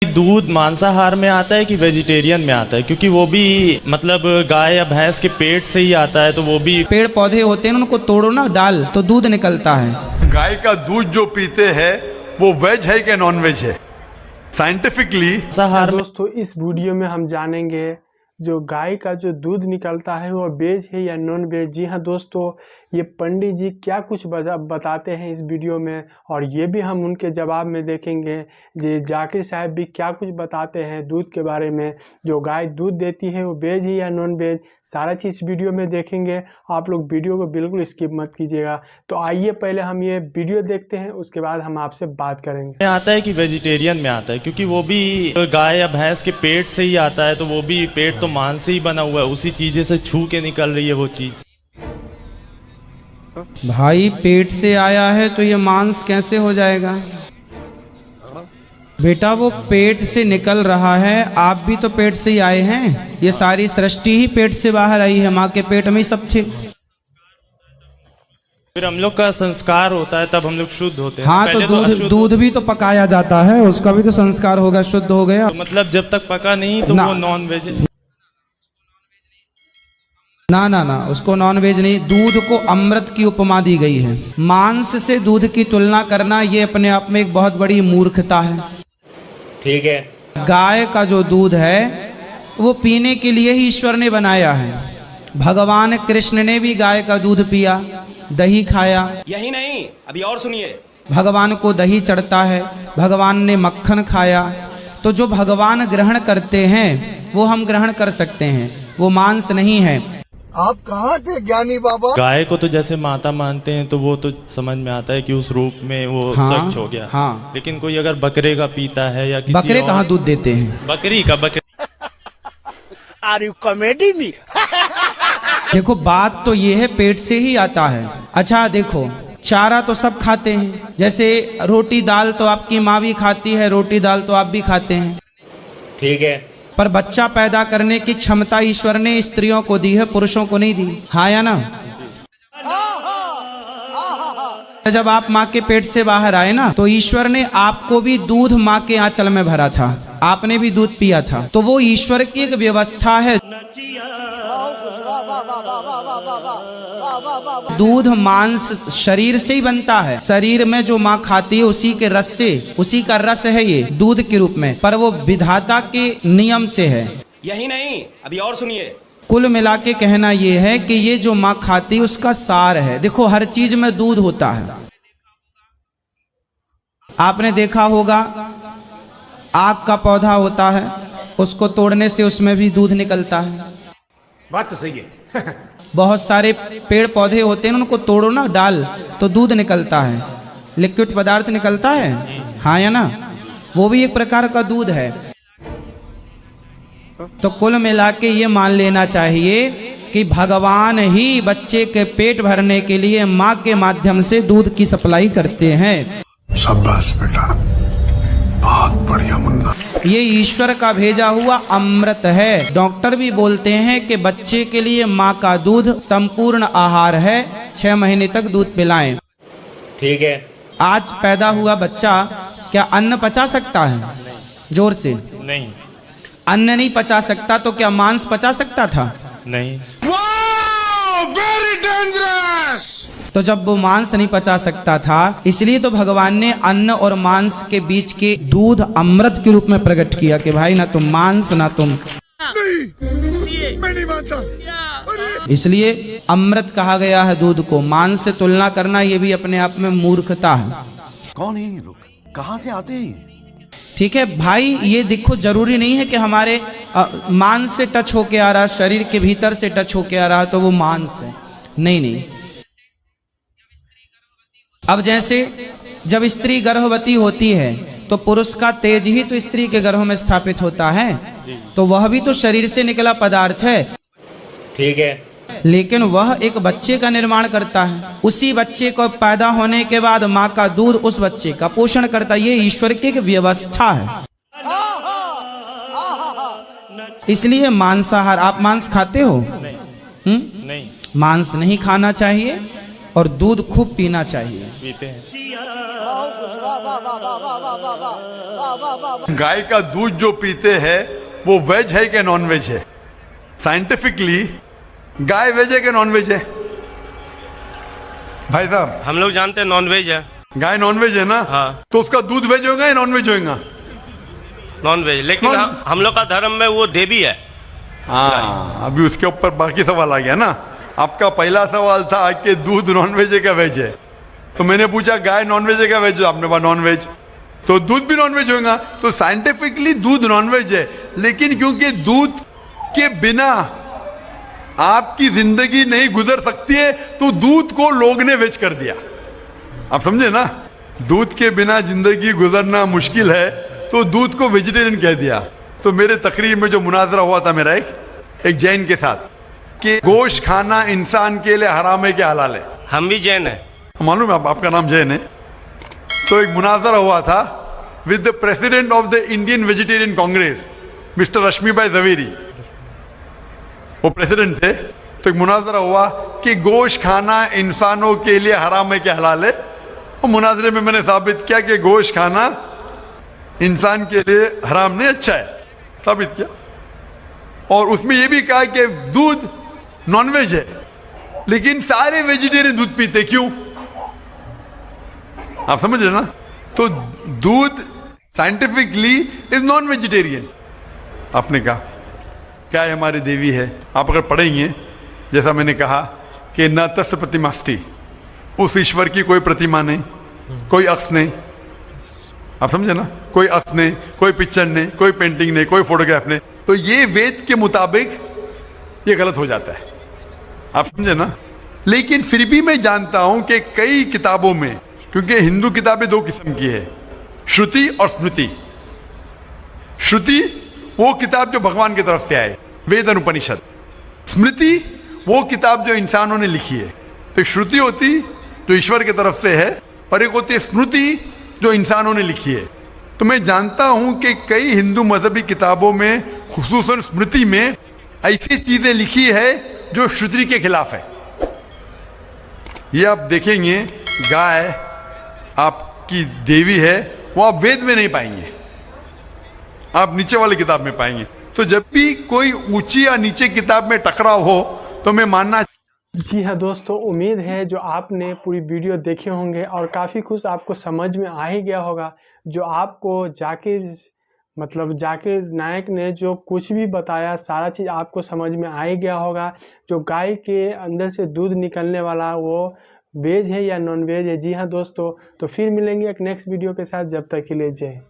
दूध मांसाहार में आता है कि वेजिटेरियन में आता है? क्योंकि वो भी मतलब गाय या भैंस के पेट से ही आता है, तो वो भी पेड़ पौधे होते हैं उनको तोड़ो ना, डाल तो दूध निकलता है। गाय का दूध जो पीते हैं वो वेज है कि नॉन वेज है साइंटिफिकली? मांसाहार में दोस्तों इस वीडियो में हम जानेंगे जो गाय का जो दूध निकलता है वो वेज है या नॉन वेज। जी हाँ दोस्तों, ये पंडित जी क्या कुछ बताते हैं इस वीडियो में, और ये भी हम उनके जवाब में देखेंगे। जी जाकिर साहब भी क्या कुछ बताते हैं दूध के बारे में, जो गाय दूध देती है वो वेज है या नॉन वेज, सारा चीज़ वीडियो में देखेंगे। आप लोग वीडियो को बिल्कुल स्किप मत कीजिएगा। तो आइए पहले हम ये वीडियो देखते हैं, उसके बाद हम आपसे बात करेंगे। आता है कि वेजिटेरियन में आता है? क्योंकि वो भी गाय या भैंस के पेट से ही आता है, तो वो भी पेट तो मांस से ही बना हुआ है, उसी चीज़ से छू के निकल रही है वो चीज़। भाई पेट से आया है तो ये मांस कैसे हो जाएगा बेटा? वो पेट से निकल रहा है, आप भी तो पेट से ही आए हैं। ये सारी सृष्टि ही पेट से बाहर आई है, माँ के पेट में ही सब थे। फिर हम लोग का संस्कार होता है तब हम लोग शुद्ध होते हैं। हाँ तो दूध भी तो पकाया जाता है, उसका भी तो संस्कार होगा, शुद्ध हो गया। तो मतलब जब तक पका नहीं तो वो नॉन वेज है? ना ना ना, उसको नॉन वेज नहीं। दूध को अमृत की उपमा दी गई है। मांस से दूध की तुलना करना ये अपने आप में एक बहुत बड़ी मूर्खता है। ठीक है। गाय का जो दूध है वो पीने के लिए ही ईश्वर ने बनाया है। भगवान कृष्ण ने भी गाय का दूध पिया, दही खाया। यही नहीं, अभी और सुनिए। भगवान को दही चढ़ता है, भगवान ने मक्खन खाया। तो जो भगवान ग्रहण करते हैं वो हम ग्रहण कर सकते हैं, वो मांस नहीं है। आप कहाँ थे ज्ञानी बाबा? गाय को तो जैसे माता मानते हैं तो वो तो समझ में आता है कि उस रूप में वो स्वच्छ हो गया। हाँ। लेकिन कोई अगर बकरे का पीता है या किसी बकरे कहाँ दूध देते हैं? बकरी का आर यू कॉमेडी मी? देखो बात तो ये है, पेट से ही आता है। अच्छा देखो, चारा तो सब खाते हैं, जैसे रोटी दाल तो आपकी माँ भी खाती है, रोटी दाल तो आप भी खाते हैं। ठीक है। पर बच्चा पैदा करने की क्षमता ईश्वर ने स्त्रियों को दी है, पुरुषों को नहीं दी। हाँ या ना? जब आप माँ के पेट से बाहर आए ना, तो ईश्वर ने आपको भी दूध माँ के आंचल में भरा था, आपने भी दूध पिया था। तो वो ईश्वर की एक व्यवस्था है। दूध मांस शरीर से ही बनता है। शरीर में जो माँ खाती है उसी के रस से, उसी का रस है ये दूध के रूप में, पर वो विधाता के नियम से है। यही नहीं, अभी और सुनिए। कुल मिला के कहना ये है कि ये जो माँ खाती है उसका सार है। देखो हर चीज में दूध होता है। आपने देखा होगा आग का पौधा होता है, उसको तोड़ने से उसमें भी दूध निकलता है। बात तो सही है। बहुत सारे पेड़ पौधे होते हैं, उनको तोड़ो ना, डाल तो दूध निकलता है, लिक्विड पदार्थ निकलता है। हाँ या ना? वो भी एक प्रकार का दूध है। तो कुल मिला के ये मान लेना चाहिए कि भगवान ही बच्चे के पेट भरने के लिए माँ के माध्यम से दूध की सप्लाई करते हैं। शाबाश बेटा, बहुत बढ़िया मुन्ना। ये ईश्वर का भेजा हुआ अमृत है। डॉक्टर भी बोलते हैं कि बच्चे के लिए माँ का दूध संपूर्ण आहार है, 6 महीने तक दूध पिलाएं। ठीक है। आज पैदा हुआ बच्चा क्या अन्न पचा सकता है? जोर से। नहीं। अन्न नहीं पचा सकता तो क्या मांस पचा सकता था? नहीं। Very dangerous. तो जब वो मांस नहीं पचा सकता था, इसलिए तो भगवान ने अन्न और मांस के बीच के दूध अमृत के रूप में प्रकट किया कि भाई ना तुम मांस ना तुम। मैं नहीं मानता। इसलिए अमृत कहा गया है दूध को। मांस से तुलना करना ये भी अपने आप में मूर्खता है। कौन है ये लोग? कहाँ से आते हैं? ठीक है भाई, ये देखो जरूरी नहीं है कि हमारे मांस से टच होके आ रहा, शरीर के भीतर से टच होके आ रहा तो वो मांस है। नहीं नहीं। अब जैसे जब स्त्री गर्भवती होती है तो पुरुष का तेज ही तो स्त्री के गर्भ में स्थापित होता है, तो वह भी तो शरीर से निकला पदार्थ है। ठीक है। लेकिन वह एक बच्चे का निर्माण करता है। उसी बच्चे को पैदा होने के बाद माँ का दूध उस बच्चे का पोषण करता है। ये ईश्वर की एक व्यवस्था है। इसलिए मांसाहार, आप मांस खाते हो? नहीं। मांस नहीं खाना चाहिए और दूध खूब पीना चाहिए। पीते हैं। गाय का दूध जो पीते हैं वो वेज है कि नॉन वेज है? साइंटिफिकली गाय वेज है कि नॉन वेज है भाई साहब? हम लोग जानते हैं नॉन वेज है। गाय नॉन वेज है ना? हाँ। तो उसका दूध वेज होगा या नॉन वेज होगा? नॉन वेज, लेकिन हम लोग का धर्म में वो देवी है। हाँ, अभी उसके ऊपर बाकी सवाल आ गया ना। आपका पहला सवाल था कि दूध नॉन वेज है क्या वेज है, तो मैंने पूछा गाय नॉन वेज है क्या वेज है, आपने कहा नॉन वेज, तो दूध भी नॉन वेज होगा। तो साइंटिफिकली दूध नॉन वेज है, लेकिन क्योंकि दूध के बिना आपकी जिंदगी नहीं गुजर सकती है तो दूध को लोग ने वेज कर दिया। आप समझे ना? दूध के बिना जिंदगी गुजरना मुश्किल है तो दूध को वेजिटेरियन कह दिया। तो मेरे तकरीर में जो मुनाजरा हुआ था मेरा एक जैन के साथ कि गोश्त खाना इंसान के लिए हराम है क्या हलाल है? हम भी जैन है। मालूम है आपका नाम जैन है? तो एक मुनाजरा हुआ था with the president of the Indian vegetarian congress mister Rashmi bhai Jhaveri, वो प्रेसिडेंट थे। तो एक मुनाजरा हुआ कि गोश्त खाना इंसानों के लिए हराम है क्या हलाल है। वो मुनाजरे में मैंने साबित किया कि गोश्त खाना इंसान के लिए हराम नहीं, अच्छा है, साबित किया। और उसमें यह भी कहा कि दूध नॉनवेज है, लेकिन सारे वेजिटेरियन दूध पीते, क्यों? आप समझ रहे ना? तो दूध साइंटिफिकली इज नॉन वेजिटेरियन। आपने कहा क्या है, हमारी देवी है। आप अगर पढ़ेंगे, जैसा मैंने कहा कि न तस्य प्रतिमास्ति, उस ईश्वर की कोई प्रतिमा नहीं, कोई अक्स नहीं। आप समझे ना? कोई अक्स नहीं, कोई पिक्चर नहीं, कोई पेंटिंग नहीं, कोई फोटोग्राफ नहीं। तो ये वेद के मुताबिक ये गलत हो जाता है। आप समझे ना? लेकिन फिर भी मैं जानता हूं कि कई किताबों में, क्योंकि हिंदू किताबें दो किस्म की है, श्रुति और स्मृति। श्रुति वो किताब जो भगवान की तरफ से आए, वेद और उपनिषद। स्मृति वो किताब जो इंसानों ने लिखी है। तो श्रुति होती जो ईश्वर की तरफ से है, और एक होती है स्मृति जो इंसानों ने लिखी है। तो मैं जानता हूं कि कई हिंदू मजहबी किताबों में, खुसूसन स्मृति में, ऐसी चीजें लिखी है जो श्रुति के खिलाफ है। ये आप देखेंगे, गाय आपकी देवी है, वो आप वेद में नहीं पाएंगे, आप नीचे वाली किताब में पाएंगे। तो जब भी कोई ऊंची या नीचे किताब में टकराव हो तो मैं मानना। जी हाँ दोस्तों, उम्मीद है जो आपने पूरी वीडियो देखे होंगे और काफ़ी कुछ आपको समझ में आ ही गया होगा। जो आपको जाकिर नायक ने जो कुछ भी बताया, सारा चीज़ आपको समझ में आ ही गया होगा। जो गाय के अंदर से दूध निकलने वाला वो वेज है या नॉन वेज है। जी हाँ दोस्तों, तो फिर मिलेंगे एक नेक्स्ट वीडियो के साथ। जब तक के लिए जय।